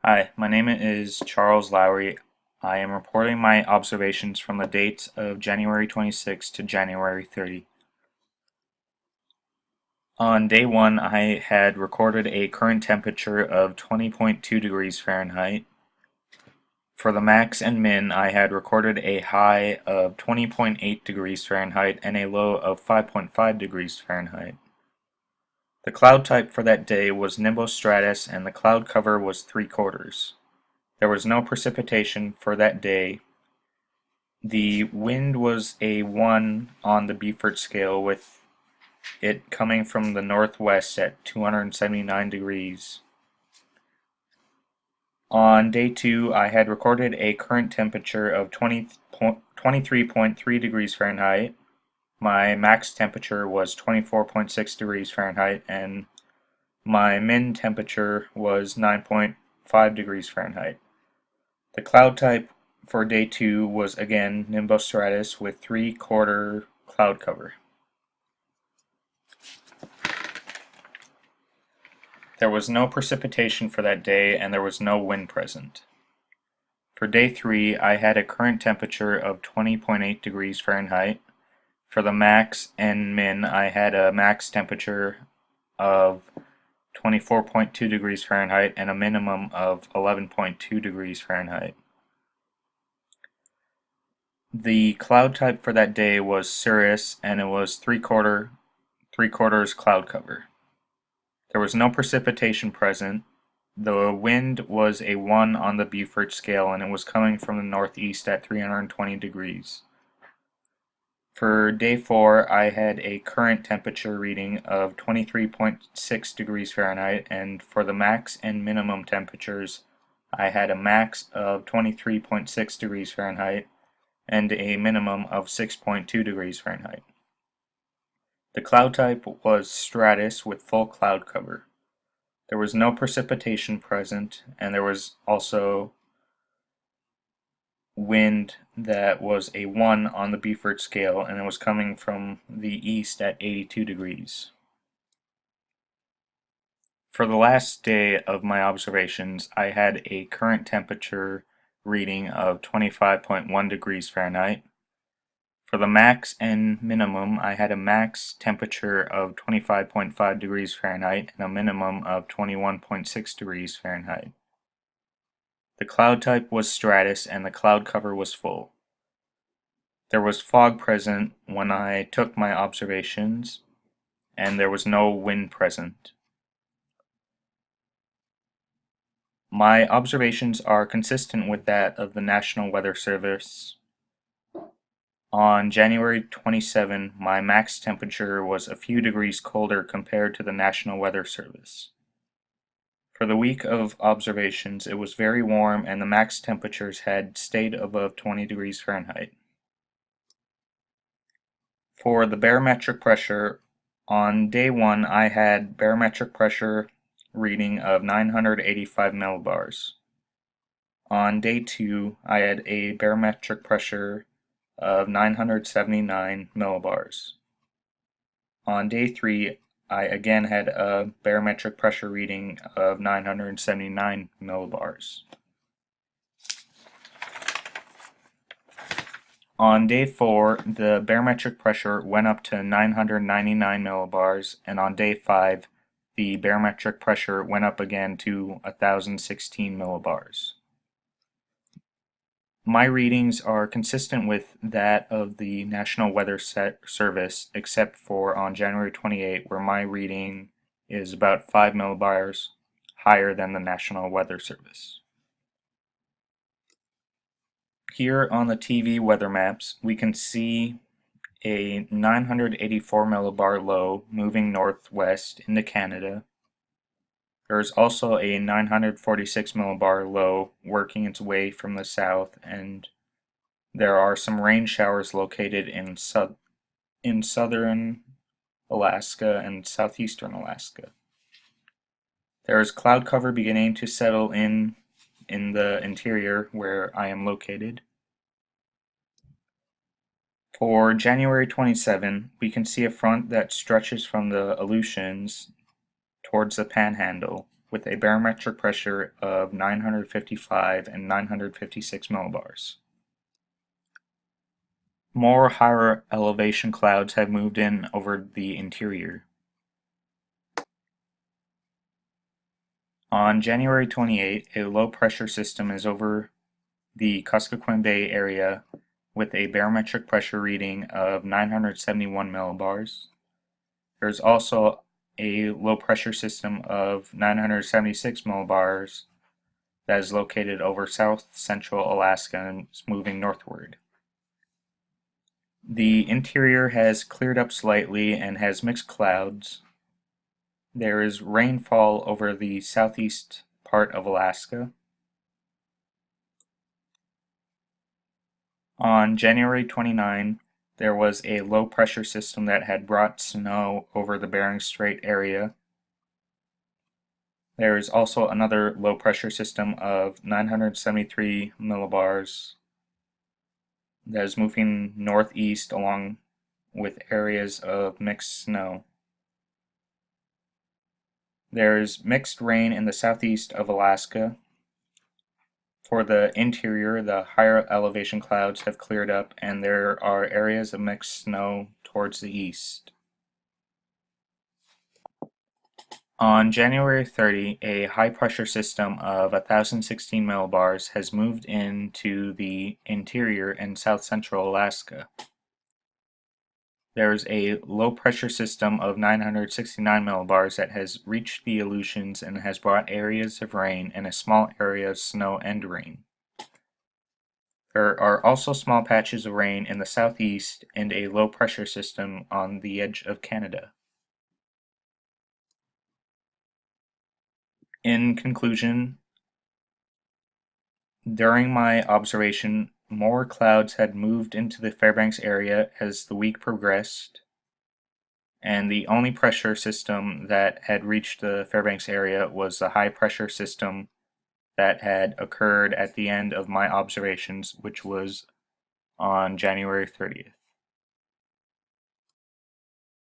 Hi, my name is Charles Lowry. I am reporting my observations from the dates of January 26 to January 30. On day 1, I had recorded a current temperature of 20.2 degrees Fahrenheit. For the max and min, I had recorded a high of 20.8 degrees Fahrenheit and a low of 5.5 degrees Fahrenheit. The cloud type for that day was nimbostratus and the cloud cover was 3/4. There was no precipitation for that day. The wind was a 1 on the Beaufort scale, with it coming from the northwest at 279 degrees. On day 2, I had recorded a current temperature of 23.3 degrees Fahrenheit. My max temperature was 24.6 degrees Fahrenheit, and my min temperature was 9.5 degrees Fahrenheit. The cloud type for day 2 was again nimbostratus with 3/4 cloud cover. There was no precipitation for that day and there was no wind present. For day 3, I had a current temperature of 20.8 degrees Fahrenheit. For the max and min, I had a max temperature of 24.2 degrees Fahrenheit and a minimum of 11.2 degrees Fahrenheit. The cloud type for that day was cirrus and it was 3/4 cloud cover. There was no precipitation present. The wind was a 1 on the Beaufort scale and it was coming from the northeast at 320 degrees. For day 4, I had a current temperature reading of 23.6 degrees Fahrenheit, and for the max and minimum temperatures, I had a max of 23.6 degrees Fahrenheit and a minimum of 6.2 degrees Fahrenheit. The cloud type was stratus with full cloud cover. There was no precipitation present, and there was also wind that was a 1 on the Beaufort scale, and it was coming from the east at 82 degrees. For the last day of my observations, I had a current temperature reading of 25.1 degrees Fahrenheit. For the max and minimum, I had a max temperature of 25.5 degrees Fahrenheit and a minimum of 21.6 degrees Fahrenheit. The cloud type was stratus and the cloud cover was full. There was fog present when I took my observations, and there was no wind present. My observations are consistent with that of the National Weather Service. On January 27, my max temperature was a few degrees colder compared to the National Weather Service. For the week of observations, it was very warm and the max temperatures had stayed above 20 degrees Fahrenheit. For the barometric pressure, on day 1 I had barometric pressure reading of 985 millibars. On day 2, I had a barometric pressure of 979 millibars. On day 3, I again had a barometric pressure reading of 979 millibars. On day 4, the barometric pressure went up to 999 millibars, and on day 5, the barometric pressure went up again to 1016 millibars. My readings are consistent with that of the National Weather Service, except for on January 28, where my reading is about 5 millibars higher than the National Weather Service. Here on the TV weather maps, we can see a 984 millibar low moving northwest into Canada. There is also a 946 millibar low working its way from the south, and there are some rain showers located in southern Alaska and southeastern Alaska. There is cloud cover beginning to settle in the interior where I am located. For January 27, we can see a front that stretches from the Aleutians towards the Panhandle, with a barometric pressure of 955 and 956 millibars. More higher elevation clouds have moved in over the interior. On January 28, a low pressure system is over the Kuskokwim Bay area with a barometric pressure reading of 971 millibars. There's also a low pressure system of 976 millibars that is located over south central Alaska and is moving northward. The interior has cleared up slightly and has mixed clouds. There is rainfall over the southeast part of Alaska. On January 29, there was a low pressure system that had brought snow over the Bering Strait area. There is also another low pressure system of 973 millibars that is moving northeast along with areas of mixed snow. There is mixed rain in the southeast of Alaska. For the interior, the higher elevation clouds have cleared up and there are areas of mixed snow towards the east. On January 30, a high pressure system of 1016 millibars has moved into the interior and south central Alaska. There is a low pressure system of 969 millibars that has reached the Aleutians and has brought areas of rain and a small area of snow and rain. There are also small patches of rain in the southeast and a low pressure system on the edge of Canada. In conclusion, during my observation, more clouds had moved into the Fairbanks area as the week progressed, and the only pressure system that had reached the Fairbanks area was the high pressure system that had occurred at the end of my observations, which was on January 30th.